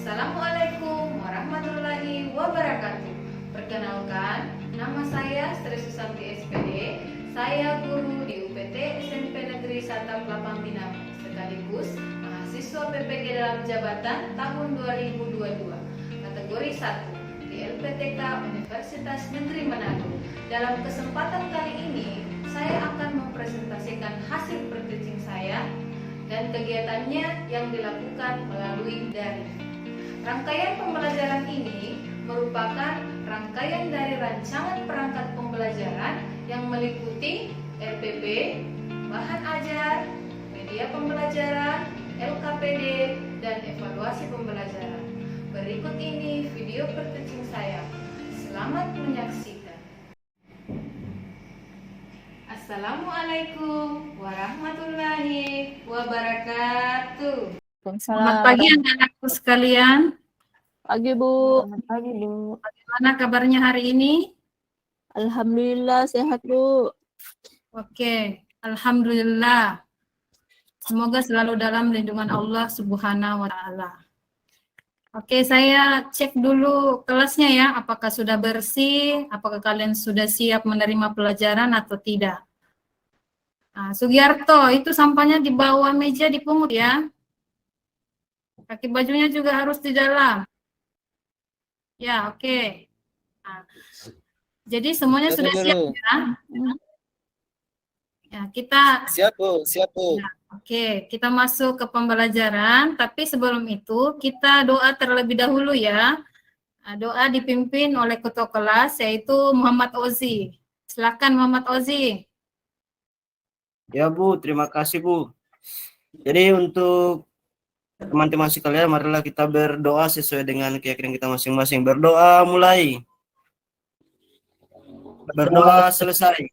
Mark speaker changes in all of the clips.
Speaker 1: Assalamualaikum warahmatullahi wabarakatuh. Perkenalkan, nama saya Sri Susanti SPD. Saya guru di UPT SMP Negeri 1 Kelapang Pinang, sekaligus mahasiswa PPG dalam jabatan tahun 2022, kategori 1 di LPTK Universitas Negeri Manado. Dalam kesempatan kali ini, saya akan mempresentasikan hasil prakteking saya dan kegiatannya yang dilakukan melalui daring. Rangkaian pembelajaran ini merupakan rangkaian dari rancangan perangkat pembelajaran yang meliputi RPP, bahan ajar, media pembelajaran, LKPD, dan evaluasi pembelajaran. Berikut ini video prakteking saya. Selamat menyaksikan. Assalamualaikum warahmatullahi wabarakatuh. Selamat pagi anak-anakku sekalian.
Speaker 2: Pagi, Bu.
Speaker 3: Selamat pagi, Bu.
Speaker 1: Bagaimana kabarnya hari ini?
Speaker 2: Alhamdulillah sehat, Bu.
Speaker 1: Oke, alhamdulillah. Semoga selalu dalam lindungan Allah Subhanahu wa taala. Oke, saya cek dulu kelasnya ya, apakah sudah bersih, apakah kalian sudah siap menerima pelajaran atau tidak. Nah, Sugiarto, itu sampahnya di bawah meja dipungut ya. Kaki bajunya juga harus di dalam. Ya, oke. Nah, jadi semuanya sudah siap ya. Ya, kita
Speaker 3: Siap, Bu. Siap, Bu.
Speaker 1: Ya, oke, kita masuk ke pembelajaran, tapi sebelum itu kita doa terlebih dahulu ya. Nah, doa dipimpin oleh ketua kelas yaitu Muhammad Ozi. Silakan Muhammad Ozi.
Speaker 3: Ya, Bu. Terima kasih, Bu. Jadi untuk teman-teman sekalian, marilah kita berdoa sesuai dengan keyakinan kita masing-masing. Berdoa mulai. Berdoa selesai.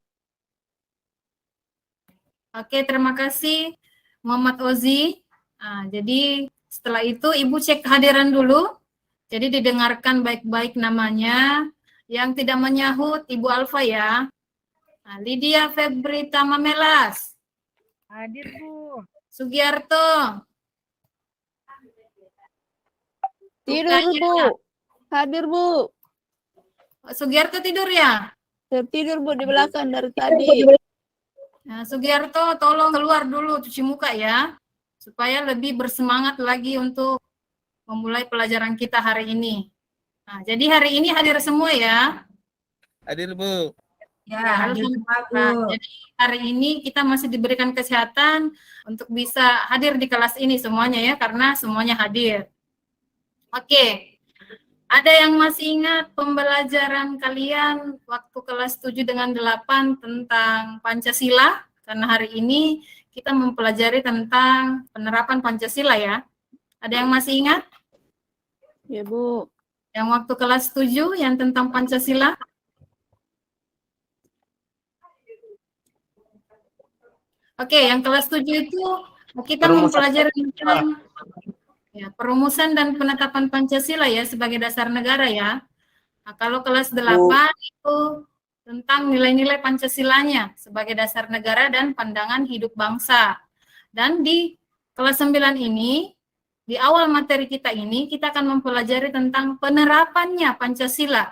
Speaker 1: Oke, terima kasih Muhammad Ozi. Nah, jadi setelah itu Ibu cek kehadiran dulu. Jadi didengarkan baik-baik namanya. Yang tidak menyahut Ibu Alfa ya. Nah, Lydia Febrita Mamelas.
Speaker 2: Hadir, Bu.
Speaker 1: Sugiarto.
Speaker 2: Tidur, Bu. Hadir, Bu.
Speaker 1: Sugiarto tidur ya?
Speaker 2: Tertidur, Bu, di belakang dari tadi.
Speaker 1: Nah, Sugiarto tolong keluar dulu cuci muka ya. Supaya lebih bersemangat lagi untuk memulai pelajaran kita hari ini. Nah, jadi hari ini hadir semua ya.
Speaker 3: Hadir, Bu.
Speaker 1: Ya, alhamdulillah. Jadi hari ini kita masih diberikan kesehatan untuk bisa hadir di kelas ini semuanya ya, karena semuanya hadir. Oke, ada yang masih ingat pembelajaran kalian waktu kelas 7 dengan 8 tentang Pancasila? Karena hari ini kita mempelajari tentang penerapan Pancasila ya. Ada yang masih ingat?
Speaker 2: Ya, Bu.
Speaker 1: Yang waktu kelas 7 yang tentang Pancasila? Oke, yang kelas 7 itu kita mempelajari tentang ya, perumusan dan penetapan Pancasila ya sebagai dasar negara ya. Nah, kalau kelas 8 itu tentang nilai-nilai Pancasilanya sebagai dasar negara dan pandangan hidup bangsa. Dan di kelas 9 ini, di awal materi kita ini, kita akan mempelajari tentang penerapannya Pancasila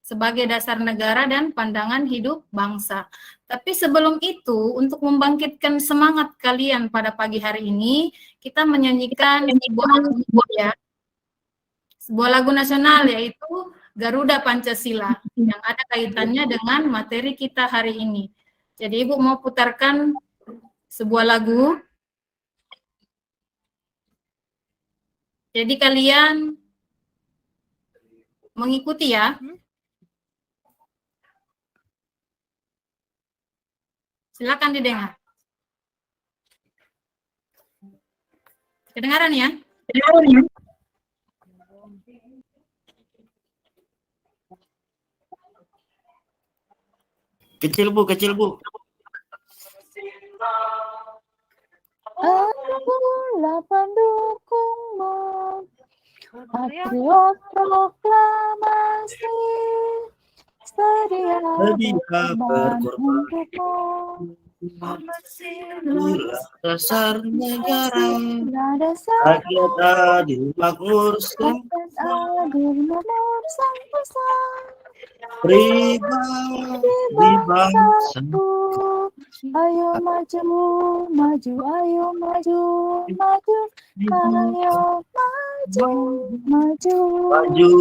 Speaker 1: sebagai dasar negara dan pandangan hidup bangsa. Tapi sebelum itu, untuk membangkitkan semangat kalian pada pagi hari ini, kita menyanyikan sebuah lagu nasional yaitu Garuda Pancasila yang ada kaitannya dengan materi kita hari ini. Jadi Ibu mau putarkan sebuah lagu. Jadi kalian mengikuti ya. Silakan didengar. Kedengaran ya? Kedengaran ya?
Speaker 3: Kecil, Bu. Kecil, Bu.
Speaker 2: Akulah pendukungmu, patriot proklamasi, sedia berkorban untukmu.
Speaker 3: dasar negara,
Speaker 2: dasar
Speaker 3: rakyat adil makmur
Speaker 2: rakyat adil makmur bangsa.
Speaker 3: pribadi bangsa.
Speaker 2: Ayo maju, maju, ayo maju, maju, ayo maju, maju.
Speaker 3: Maju.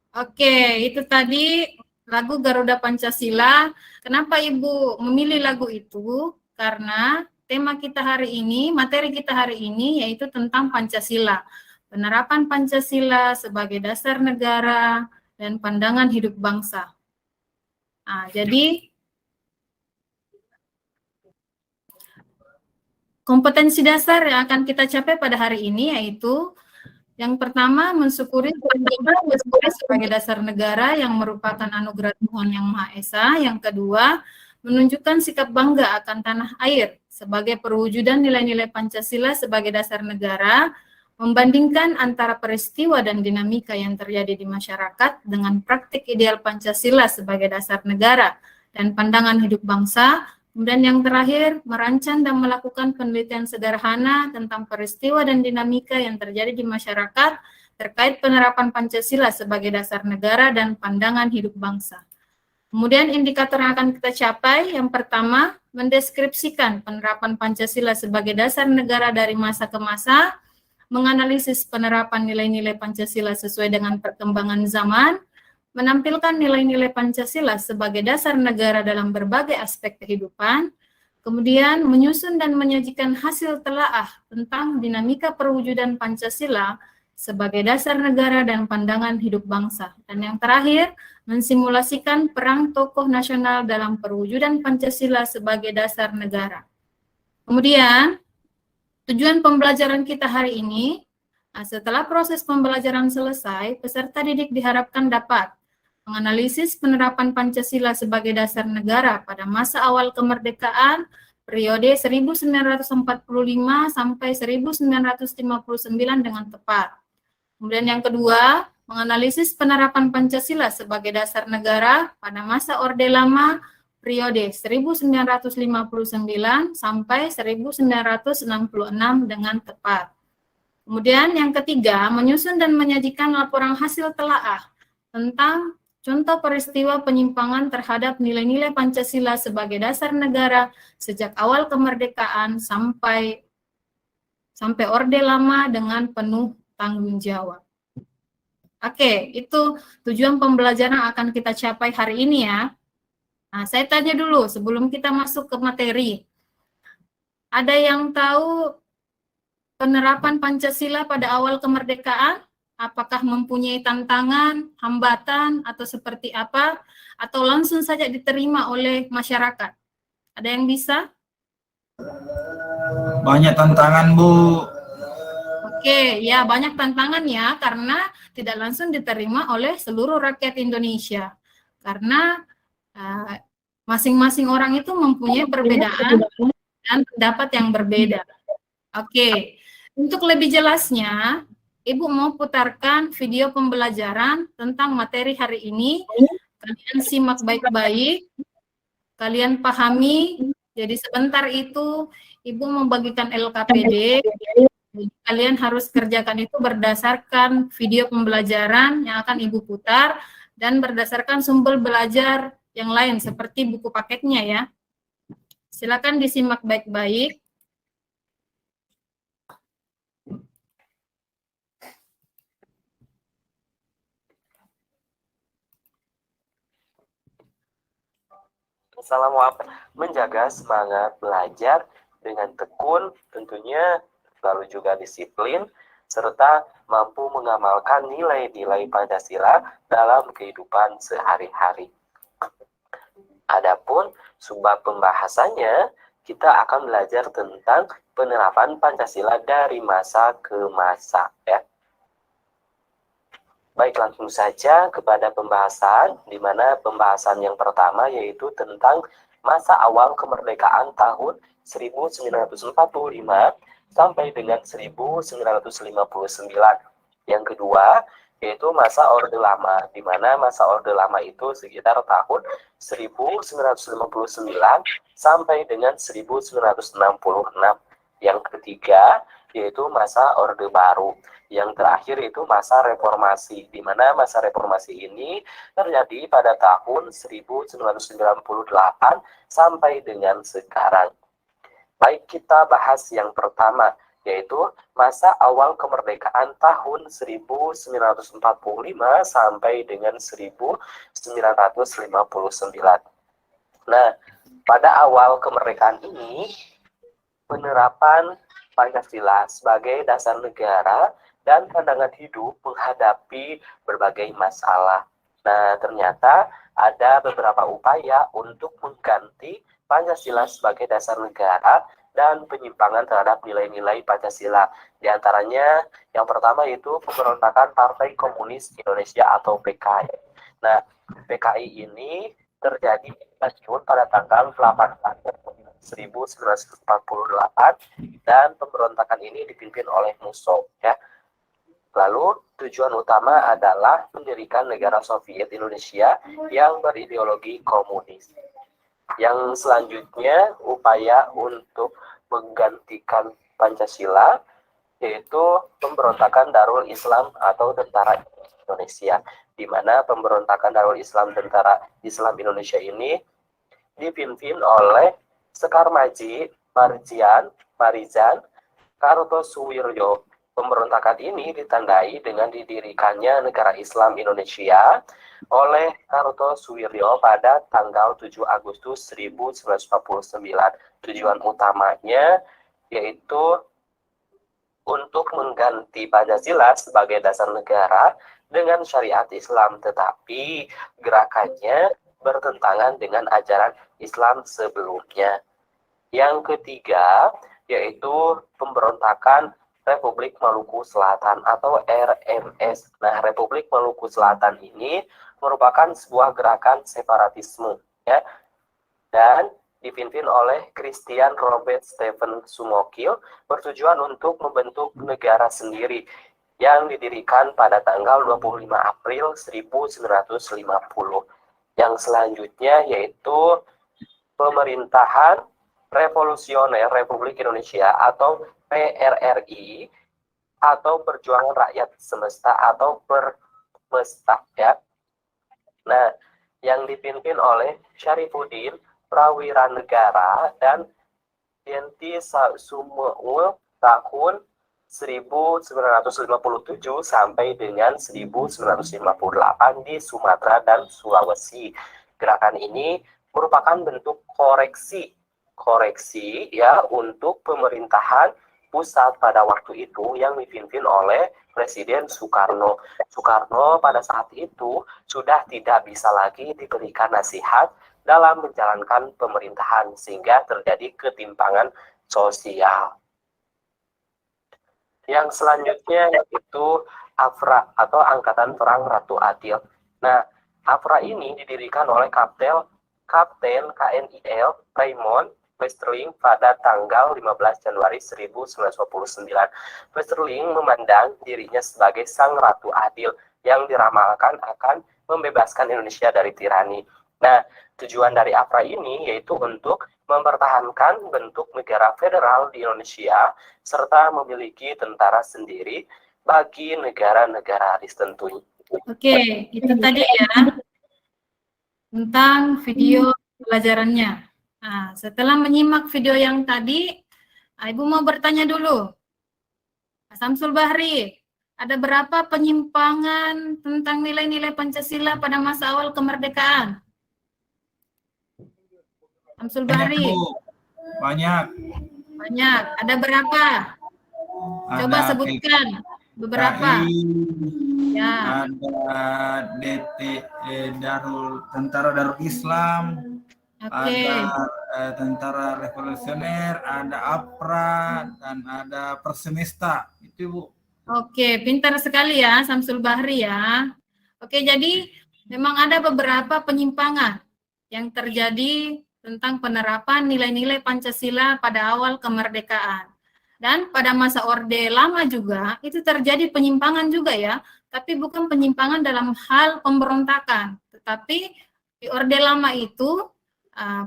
Speaker 1: Oke, itu tadi lagu Garuda Pancasila. Kenapa Ibu memilih lagu itu? Karena tema kita hari ini, materi kita hari ini yaitu tentang Pancasila. Penerapan Pancasila sebagai dasar negara dan pandangan hidup bangsa. Nah, jadi kompetensi dasar yang akan kita capai pada hari ini yaitu yang pertama, mensyukuri sebagai dasar negara yang merupakan anugerah Tuhan Yang Maha Esa. Yang kedua, menunjukkan sikap bangga akan tanah air sebagai perwujudan nilai-nilai Pancasila sebagai dasar negara, membandingkan antara peristiwa dan dinamika yang terjadi di masyarakat dengan praktik ideal Pancasila sebagai dasar negara dan pandangan hidup bangsa. Kemudian yang terakhir, merancang dan melakukan penelitian sederhana tentang peristiwa dan dinamika yang terjadi di masyarakat terkait penerapan Pancasila sebagai dasar negara dan pandangan hidup bangsa. Kemudian indikator yang akan kita capai, yang pertama, mendeskripsikan penerapan Pancasila sebagai dasar negara dari masa ke masa, menganalisis penerapan nilai-nilai Pancasila sesuai dengan perkembangan zaman, menampilkan nilai-nilai Pancasila sebagai dasar negara dalam berbagai aspek kehidupan, kemudian menyusun dan menyajikan hasil telaah tentang dinamika perwujudan Pancasila sebagai dasar negara dan pandangan hidup bangsa. Dan yang terakhir, mensimulasikan perang tokoh nasional dalam perwujudan Pancasila sebagai dasar negara. Kemudian, tujuan pembelajaran kita hari ini, setelah proses pembelajaran selesai, peserta didik diharapkan dapat menganalisis penerapan Pancasila sebagai dasar negara pada masa awal kemerdekaan periode 1945 sampai 1959 dengan tepat. Kemudian yang kedua, menganalisis penerapan Pancasila sebagai dasar negara pada masa Orde Lama periode 1959 sampai 1966 dengan tepat. Kemudian yang ketiga, menyusun dan menyajikan laporan hasil telaah tentang contoh peristiwa penyimpangan terhadap nilai-nilai Pancasila sebagai dasar negara sejak awal kemerdekaan sampai Orde Lama dengan penuh tanggung jawab. Oke, itu tujuan pembelajaran yang akan kita capai hari ini ya. Nah, saya tanya dulu sebelum kita masuk ke materi. Ada yang tahu penerapan Pancasila pada awal kemerdekaan? Apakah mempunyai tantangan, hambatan, atau seperti apa? Atau langsung saja diterima oleh masyarakat? Ada yang bisa?
Speaker 4: Banyak tantangan, Bu.
Speaker 1: Oke, ya banyak tantangan ya, karena tidak langsung diterima oleh seluruh rakyat Indonesia. Karena masing-masing orang itu mempunyai perbedaan dan pendapat yang berbeda. Oke, untuk lebih jelasnya, Ibu mau putarkan video pembelajaran tentang materi hari ini. Kalian simak baik-baik, kalian pahami. Jadi sebentar itu Ibu membagikan LKPD. Kalian harus kerjakan itu berdasarkan video pembelajaran yang akan Ibu putar dan berdasarkan sumber belajar yang lain seperti buku paketnya ya. Silakan disimak baik-baik.
Speaker 5: Assalamualaikum. Menjaga semangat belajar dengan tekun tentunya, lalu juga disiplin, serta mampu mengamalkan nilai-nilai Pancasila dalam kehidupan sehari-hari. Adapun subbab pembahasannya, kita akan belajar tentang penerapan Pancasila dari masa ke masa ya. Baik, langsung saja kepada pembahasan, di mana pembahasan yang pertama yaitu tentang masa awal kemerdekaan tahun 1945 sampai dengan 1959. Yang kedua, yaitu masa Orde Lama, di mana masa Orde Lama itu sekitar tahun 1959 sampai dengan 1966. Yang ketiga yaitu masa Orde Baru. Yang terakhir itu masa reformasi, di mana masa reformasi ini terjadi pada tahun 1998 sampai dengan sekarang. Baik, kita bahas yang pertama, yaitu masa awal kemerdekaan tahun 1945 sampai dengan 1959. Nah, pada awal kemerdekaan ini, penerapan Pancasila sebagai dasar negara dan pandangan hidup menghadapi berbagai masalah. Nah, ternyata ada beberapa upaya untuk mengganti Pancasila sebagai dasar negara dan penyimpangan terhadap nilai-nilai Pancasila. Di antaranya, yang pertama yaitu pemberontakan Partai Komunis Indonesia atau PKI. Nah, PKI ini terjadi pada tanggal 8 1948 dan pemberontakan ini dipimpin oleh Musso, ya. Lalu tujuan utama adalah mendirikan negara Soviet Indonesia yang berideologi komunis. Yang selanjutnya upaya untuk menggantikan Pancasila yaitu pemberontakan Darul Islam atau Tentara Indonesia, di mana pemberontakan Darul Islam Tentara Islam Indonesia ini dipimpin oleh Sekar Maji, Marizan, Kartosuwiryo. Pemberontakan ini ditandai dengan didirikannya Negara Islam Indonesia oleh Kartosuwiryo pada tanggal 7 Agustus 1949. Tujuan utamanya yaitu untuk mengganti Pancasila sebagai dasar negara dengan syariat Islam, tetapi gerakannya bertentangan dengan ajaran Islam sebelumnya. Yang ketiga yaitu pemberontakan Republik Maluku Selatan atau RMS. Nah, Republik Maluku Selatan ini merupakan sebuah gerakan separatisme, ya, dan dipimpin oleh Christian Robert Stephen Sumokil, bertujuan untuk membentuk negara sendiri yang didirikan pada tanggal 25 April 1950. Yang selanjutnya yaitu pemerintahan revolusioner Republik Indonesia atau PRRI atau Perjuangan Rakyat Semesta atau Permesta, ya. Nah, yang dipimpin oleh Syarifuddin Prawiranegara dan Yenti Sumeul tahun 1957 sampai dengan 1958 di Sumatera dan Sulawesi. Gerakan ini merupakan bentuk koreksi ya untuk pemerintahan pusat pada waktu itu yang dipimpin oleh Presiden Soekarno. Soekarno pada saat itu sudah tidak bisa lagi diberikan nasihat dalam menjalankan pemerintahan sehingga terjadi ketimpangan sosial. Yang selanjutnya yaitu AFRA atau Angkatan Perang Ratu Adil. Nah, AFRA ini didirikan oleh Kapten KNIL Raymond Westerling pada tanggal 15 Januari 1929. Westerling memandang dirinya sebagai sang Ratu Adil yang diramalkan akan membebaskan Indonesia dari tirani. Nah, tujuan dari AFRA ini yaitu untuk mempertahankan bentuk negara federal di Indonesia serta memiliki tentara sendiri bagi negara-negara tertentu.
Speaker 1: Oke, itu tadi ya tentang video pelajarannya. Nah, setelah menyimak video yang tadi, Ibu mau bertanya dulu. Pak Samsul Bahri, ada berapa penyimpangan tentang nilai-nilai Pancasila pada masa awal kemerdekaan? Samsul Bahri.
Speaker 4: Banyak.
Speaker 1: Banyak. Ada berapa? Coba
Speaker 4: Ada
Speaker 1: sebutkan beberapa. Ya.
Speaker 4: Ada Tentara Darul Islam.
Speaker 1: Oke.
Speaker 4: Ada Tentara Revolusioner, ada APRA, dan ada Persemesta. Itu, Bu.
Speaker 1: Oke, pintar sekali ya Samsul Bahri ya. Oke, jadi memang ada beberapa penyimpangan yang terjadi tentang penerapan nilai-nilai Pancasila pada awal kemerdekaan.
Speaker 6: Dan pada masa Orde Lama juga itu terjadi penyimpangan juga ya, tapi bukan penyimpangan dalam hal pemberontakan, tetapi di Orde Lama itu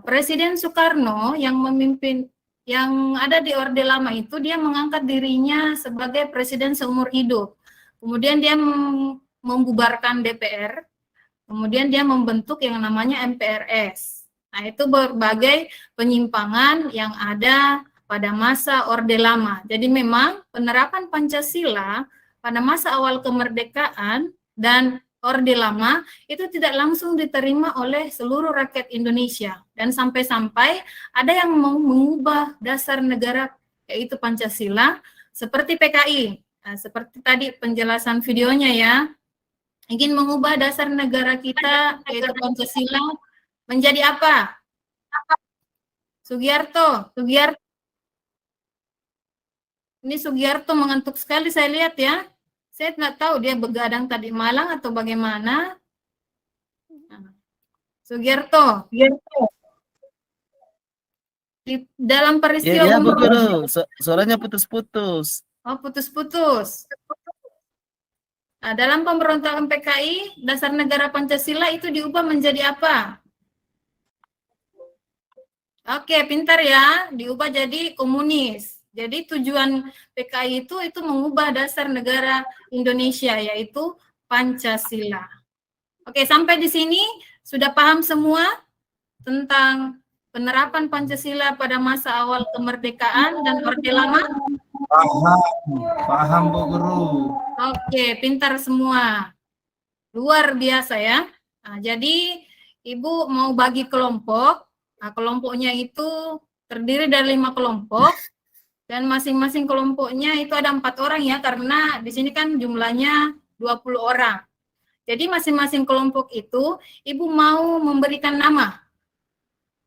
Speaker 6: Presiden Soekarno yang memimpin, yang ada di Orde Lama itu, dia mengangkat dirinya sebagai presiden seumur hidup. Kemudian dia membubarkan DPR, kemudian dia membentuk yang namanya MPRS. Nah, itu berbagai penyimpangan yang ada pada masa Orde Lama. Jadi memang penerapan Pancasila pada masa awal kemerdekaan dan Orde Lama itu tidak langsung diterima oleh seluruh rakyat Indonesia. Dan sampai-sampai ada yang mau mengubah dasar negara, yaitu Pancasila, seperti PKI. Nah, seperti tadi penjelasan videonya ya, ingin mengubah dasar negara kita, yaitu Pancasila, menjadi apa? Sugiarto. Ini Sugiarto mengantuk sekali saya lihat ya. Saya nggak tahu dia begadang tadi malam atau bagaimana. Sugiarto. Di dalam peristiwa
Speaker 7: Iya, Bu Guru. Suaranya putus-putus.
Speaker 6: Oh, putus-putus. Nah, dalam pemberontakan PKI, dasar negara Pancasila itu diubah menjadi apa? Oke, pintar ya. Diubah jadi komunis. Jadi tujuan PKI itu mengubah dasar negara Indonesia, yaitu Pancasila. Oke, sampai di sini sudah paham semua tentang penerapan Pancasila pada masa awal kemerdekaan dan Orde Lama?
Speaker 4: Paham Bu Guru.
Speaker 6: Oke, pintar semua. Luar biasa ya. Nah, jadi Ibu mau bagi kelompok. Nah, kelompoknya itu terdiri dari 5 kelompok. Dan masing-masing kelompoknya itu ada 4 orang ya, karena di sini kan jumlahnya 20 orang. Jadi masing-masing kelompok itu Ibu mau memberikan nama.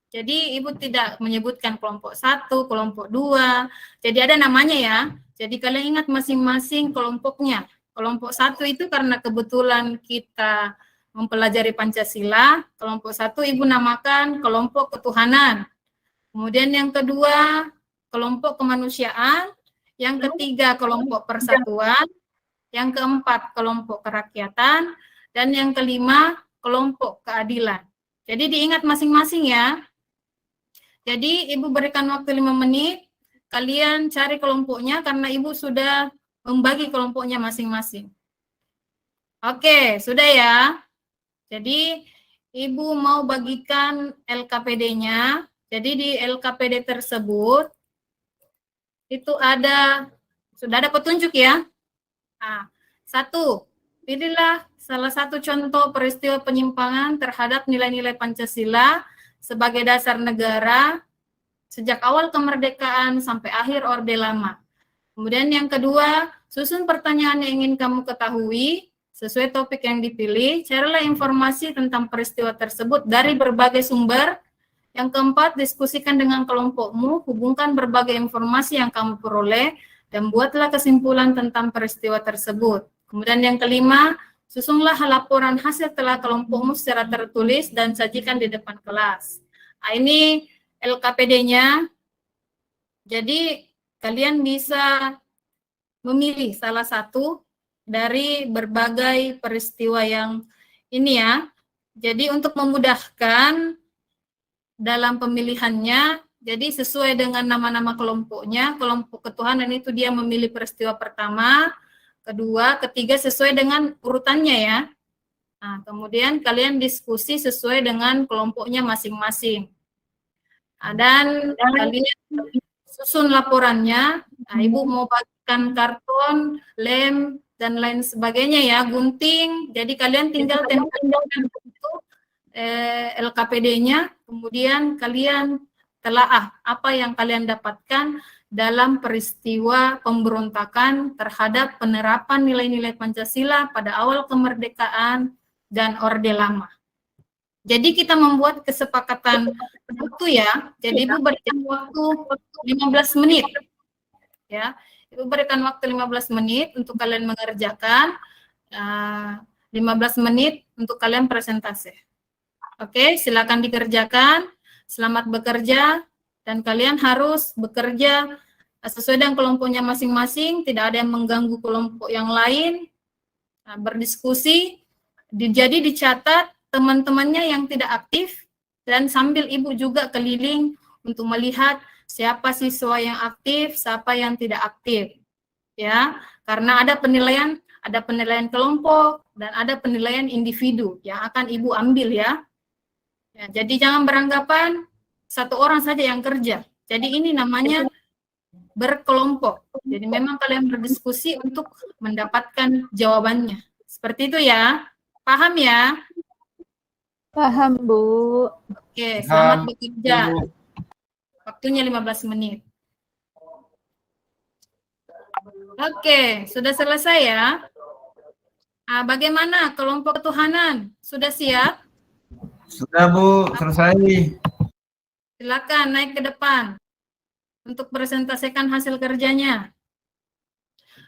Speaker 6: Jadi Ibu tidak menyebutkan kelompok 1, kelompok 2. Jadi ada namanya ya. Jadi kalian ingat masing-masing kelompoknya. Kelompok 1 itu karena kebetulan kita mempelajari Pancasila. Kelompok 1 Ibu namakan kelompok ketuhanan. Kemudian yang kedua kelompok kemanusiaan, yang ketiga kelompok persatuan, yang keempat kelompok kerakyatan, dan yang kelima kelompok keadilan. Jadi diingat masing-masing ya. Jadi Ibu berikan waktu 5 menit, kalian cari kelompoknya karena Ibu sudah membagi kelompoknya masing-masing. Oke, sudah ya. Jadi Ibu mau bagikan LKPD-nya. Jadi di LKPD tersebut itu sudah ada petunjuk ya. Nah, 1, pilihlah salah satu contoh peristiwa penyimpangan terhadap nilai-nilai Pancasila sebagai dasar negara sejak awal kemerdekaan sampai akhir Orde Lama. Kemudian yang kedua, susun pertanyaan yang ingin kamu ketahui sesuai topik yang dipilih, carilah informasi tentang peristiwa tersebut dari berbagai sumber. Yang keempat, diskusikan dengan kelompokmu, hubungkan berbagai informasi yang kamu peroleh, dan buatlah kesimpulan tentang peristiwa tersebut. Kemudian yang kelima, susunlah laporan hasil telah kelompokmu secara tertulis dan sajikan di depan kelas. Nah, ini LKPD-nya. Jadi kalian bisa memilih salah satu dari berbagai peristiwa yang ini ya. Jadi untuk memudahkan dalam pemilihannya, jadi sesuai dengan nama-nama kelompoknya, kelompok ketuhanan itu dia memilih peristiwa pertama, kedua, ketiga sesuai dengan urutannya ya. Nah, kemudian kalian diskusi sesuai dengan kelompoknya masing-masing. Nah, dan kalian susun laporannya. Nah, Ibu mau bagikan karton, lem, dan lain sebagainya ya, gunting. Jadi kalian tinggal tempelkan itu LKPD-nya, kemudian kalian telaah apa yang kalian dapatkan dalam peristiwa pemberontakan terhadap penerapan nilai-nilai Pancasila pada awal kemerdekaan dan Orde Lama. Jadi kita membuat kesepakatan waktu ya. Jadi Ibu berikan waktu 15 menit. Ya, Ibu berikan waktu 15 menit untuk kalian mengerjakan, 15 menit untuk kalian presentasi. Oke, silakan dikerjakan. Selamat bekerja dan kalian harus bekerja sesuai dengan kelompoknya masing-masing, tidak ada yang mengganggu kelompok yang lain. Berdiskusi, jadi dicatat teman-temannya yang tidak aktif, dan sambil ibu juga keliling untuk melihat siapa siswa yang aktif, siapa yang tidak aktif, ya. Karena ada penilaian kelompok dan ada penilaian individu yang akan ibu ambil, ya. Jadi jangan beranggapan satu orang saja yang kerja. Jadi ini namanya berkelompok. Jadi memang kalian berdiskusi untuk mendapatkan jawabannya. Seperti itu ya. Paham ya?
Speaker 2: Paham, Bu.
Speaker 6: Oke, selamat
Speaker 4: Paham,
Speaker 6: bekerja.
Speaker 4: Bu.
Speaker 6: Waktunya 15 menit. Oke, sudah selesai ya. Bagaimana kelompok ketuhanan? Sudah siap?
Speaker 4: Sudah, Bu, selesai.
Speaker 6: Silakan naik ke depan untuk presentasikan hasil kerjanya.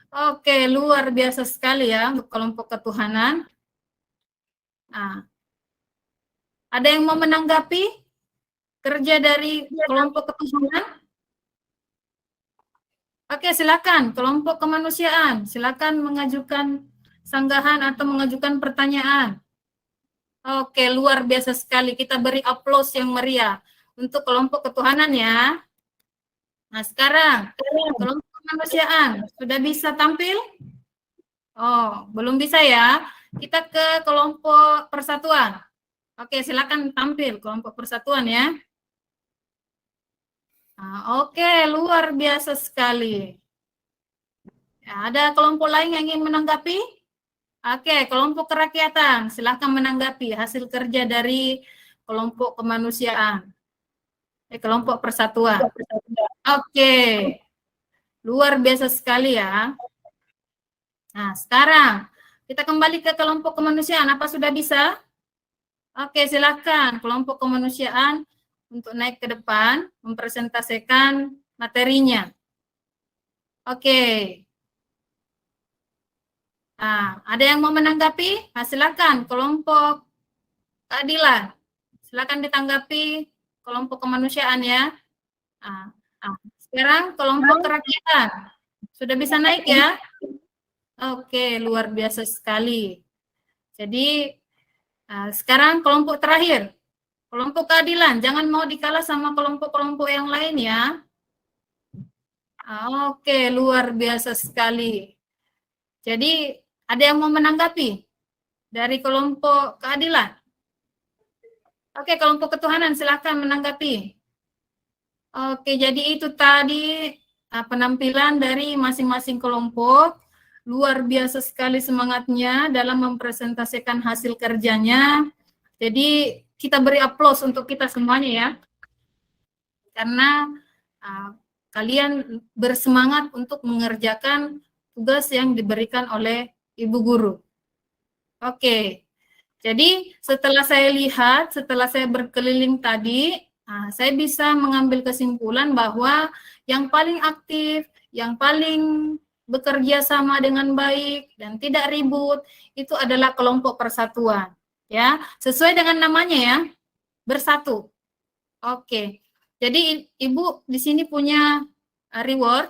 Speaker 6: Oke, luar biasa sekali ya untuk kelompok ketuhanan. Ada yang mau menanggapi kerja dari kelompok ketuhanan? Oke, silakan. Kelompok kemanusiaan, silakan mengajukan sanggahan atau mengajukan pertanyaan. Oke, luar biasa sekali. Kita beri aplaus yang meriah untuk kelompok ketuhanan ya. Nah, sekarang kelompok kemanusiaan sudah bisa tampil? Oh, belum bisa ya. Kita ke kelompok persatuan. Oke, silakan tampil kelompok persatuan ya. Oke, luar biasa sekali. Ya, ada kelompok lain yang ingin menanggapi? Oke, kelompok kerakyatan, silakan menanggapi hasil kerja dari kelompok kemanusiaan. Kelompok persatuan. Oke, luar biasa sekali ya. Nah, sekarang kita kembali ke kelompok kemanusiaan. Apa sudah bisa? Oke, silakan kelompok kemanusiaan untuk naik ke depan, mempresentasikan materinya. Oke. Nah, ada yang mau menanggapi? Silakan kelompok keadilan. Silakan ditanggapi kelompok kemanusiaan ya. Sekarang kelompok kerakyatan. Sudah bisa naik ya? Oke, luar biasa sekali. Jadi, sekarang kelompok terakhir. Kelompok keadilan. Jangan mau dikalah sama kelompok-kelompok yang lain ya. Oke, luar biasa sekali. Jadi, ada yang mau menanggapi dari kelompok keadilan? Oke, kelompok ketuhanan silakan menanggapi. Oke, jadi itu tadi penampilan dari masing-masing kelompok. Luar biasa sekali semangatnya dalam mempresentasikan hasil kerjanya. Jadi kita beri aplaus untuk kita semuanya ya. Karena kalian bersemangat untuk mengerjakan tugas yang diberikan oleh Ibu Guru. Oke, jadi setelah saya lihat, setelah saya berkeliling tadi, saya bisa mengambil kesimpulan bahwa yang paling aktif, yang paling bekerja sama dengan baik dan tidak ribut, itu adalah kelompok persatuan. Ya, sesuai dengan namanya ya, bersatu. Oke, jadi Ibu di sini punya reward,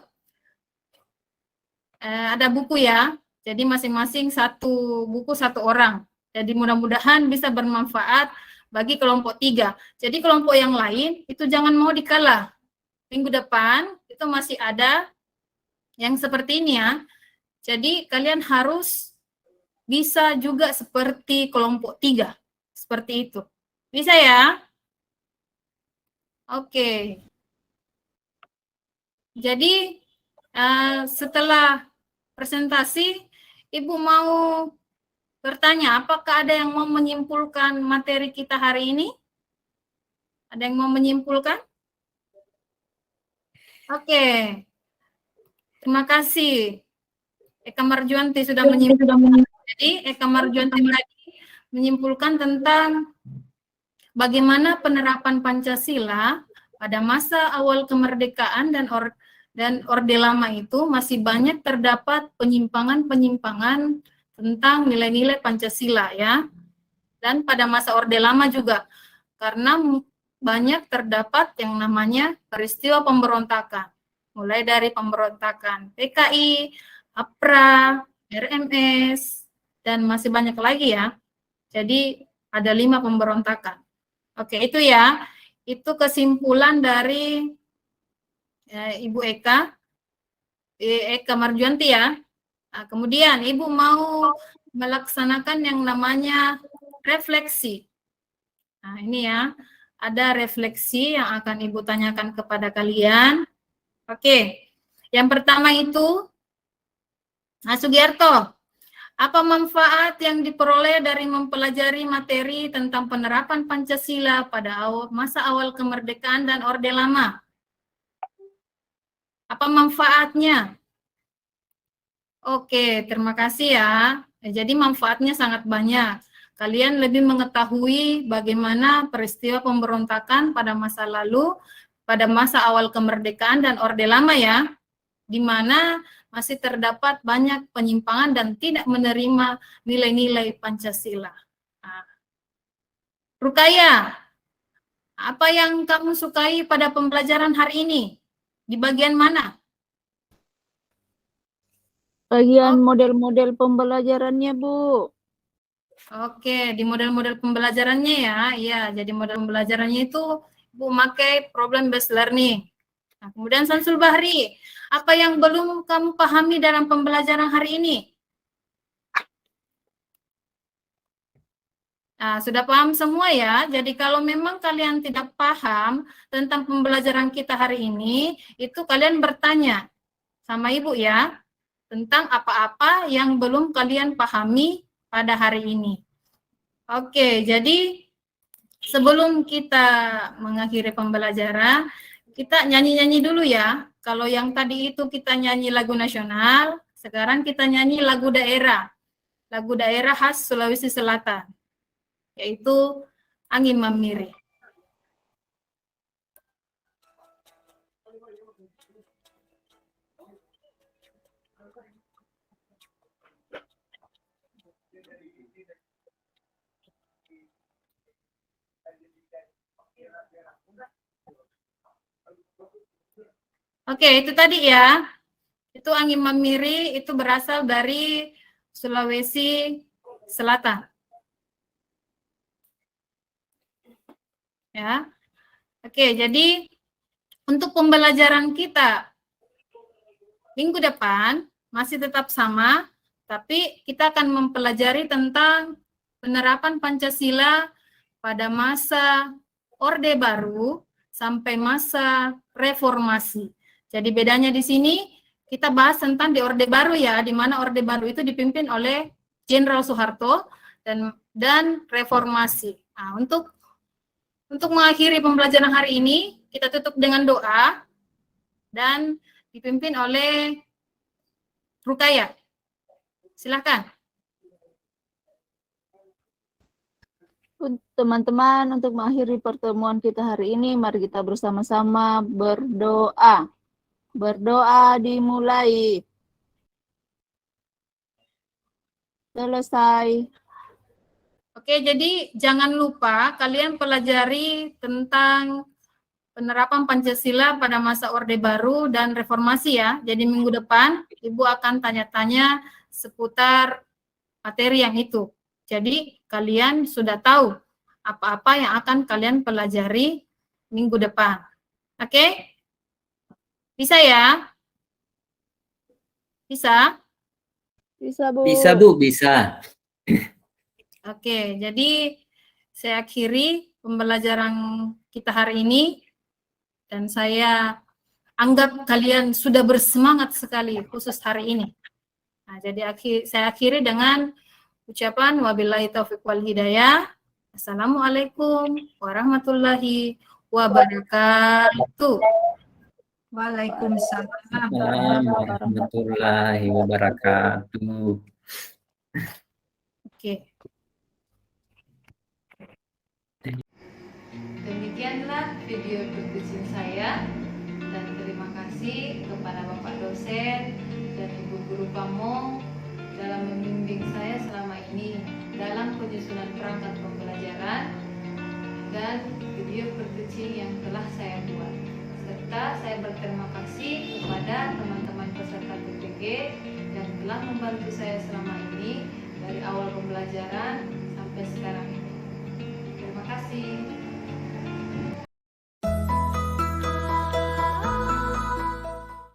Speaker 6: ada buku ya. Jadi masing-masing satu buku satu orang. Jadi mudah-mudahan bisa bermanfaat bagi kelompok 3. Jadi kelompok yang lain itu jangan mau dikalah. Minggu depan itu masih ada yang seperti ini ya. Jadi kalian harus bisa juga seperti kelompok 3. Seperti itu. Bisa ya? Oke. Jadi setelah presentasi, Ibu mau bertanya, apakah ada yang mau menyimpulkan materi kita hari ini? Ada yang mau menyimpulkan? Oke. Terima kasih. Eka Marjuanti sudah menyimpulkan. Jadi, Eka Marjuanti tadi menyimpulkan tentang bagaimana penerapan Pancasila pada masa awal kemerdekaan dan Orde Lama itu masih banyak terdapat penyimpangan-penyimpangan tentang nilai-nilai Pancasila ya. Dan pada masa Orde Lama juga karena banyak terdapat yang namanya peristiwa pemberontakan. mulai dari pemberontakan PKI, APRA, RMS, dan masih banyak lagi ya. Jadi ada 5 pemberontakan. Oke, itu ya. Itu kesimpulan dari Ibu Eka Marjuanti ya. Nah, kemudian Ibu mau melaksanakan yang namanya refleksi. Nah, ini ya, ada refleksi yang akan Ibu tanyakan kepada kalian. Oke, yang pertama itu, Nah Sugiarto, apa manfaat yang diperoleh dari mempelajari materi tentang penerapan Pancasila pada masa awal kemerdekaan dan Orde Lama? Apa manfaatnya? Oke, terima kasih ya. Jadi manfaatnya sangat banyak. Kalian lebih mengetahui bagaimana peristiwa pemberontakan pada masa lalu, pada masa awal kemerdekaan dan Orde Lama ya, di mana masih terdapat banyak penyimpangan dan tidak menerima nilai-nilai Pancasila. Nah, Rukaya, apa yang kamu sukai pada pembelajaran hari ini? Di bagian mana?
Speaker 2: Bagian model-model pembelajarannya, Bu.
Speaker 6: Oke, di model-model pembelajarannya ya. Iya, jadi model pembelajarannya itu Bu pakai problem based learning. Nah, kemudian Samsul Bahri, apa yang belum kamu pahami dalam pembelajaran hari ini? Nah, sudah paham semua ya. Jadi kalau memang kalian tidak paham tentang pembelajaran kita hari ini, itu kalian bertanya sama Ibu ya, tentang apa-apa yang belum kalian pahami pada hari ini. Oke, jadi sebelum kita mengakhiri pembelajaran, kita nyanyi-nyanyi dulu ya. Kalau yang tadi itu kita nyanyi lagu nasional, sekarang kita nyanyi lagu daerah. Lagu daerah khas Sulawesi Selatan, yaitu Angin Mamiri. Oke, itu tadi ya. Itu Angin Mamiri, itu berasal dari Sulawesi Selatan. Ya. Oke, jadi untuk pembelajaran kita minggu depan masih tetap sama, tapi kita akan mempelajari tentang penerapan Pancasila pada masa Orde Baru sampai masa reformasi. Jadi bedanya di sini kita bahas tentang di Orde Baru ya, di mana Orde Baru itu dipimpin oleh Jenderal Soeharto dan reformasi. Nah, untuk mengakhiri pembelajaran hari ini, kita tutup dengan doa dan dipimpin oleh Rukaya. Silakan.
Speaker 2: Teman-teman, untuk mengakhiri pertemuan kita hari ini, mari kita bersama-sama berdoa. Berdoa dimulai. Selesai.
Speaker 6: Oke, jadi jangan lupa kalian pelajari tentang penerapan Pancasila pada masa Orde Baru dan reformasi ya. Jadi minggu depan Ibu akan tanya-tanya seputar materi yang itu. Jadi kalian sudah tahu apa-apa yang akan kalian pelajari minggu depan. Oke? Bisa ya? Bisa?
Speaker 2: Bisa, Bu.
Speaker 8: Bisa, Bu, bisa.
Speaker 6: Oke, jadi saya akhiri pembelajaran kita hari ini dan saya anggap kalian sudah bersemangat sekali khusus hari ini. Nah, jadi saya akhiri dengan ucapan wabillahi taufiq wal hidayah. Assalamualaikum warahmatullahi wabarakatuh.
Speaker 9: Waalaikumsalam
Speaker 8: warahmatullahi wabarakatuh.
Speaker 6: Oke.
Speaker 1: Demikianlah video introduksi saya, dan terima kasih kepada Bapak dosen dan Ibu Guru Pamong dalam membimbing saya selama ini dalam penyusunan perangkat pembelajaran dan video introduksi yang telah saya buat. Serta saya berterima kasih kepada kepada teman-teman peserta PPG yang telah membantu saya selama ini dari awal pembelajaran sampai sekarang ini. Terima kasih.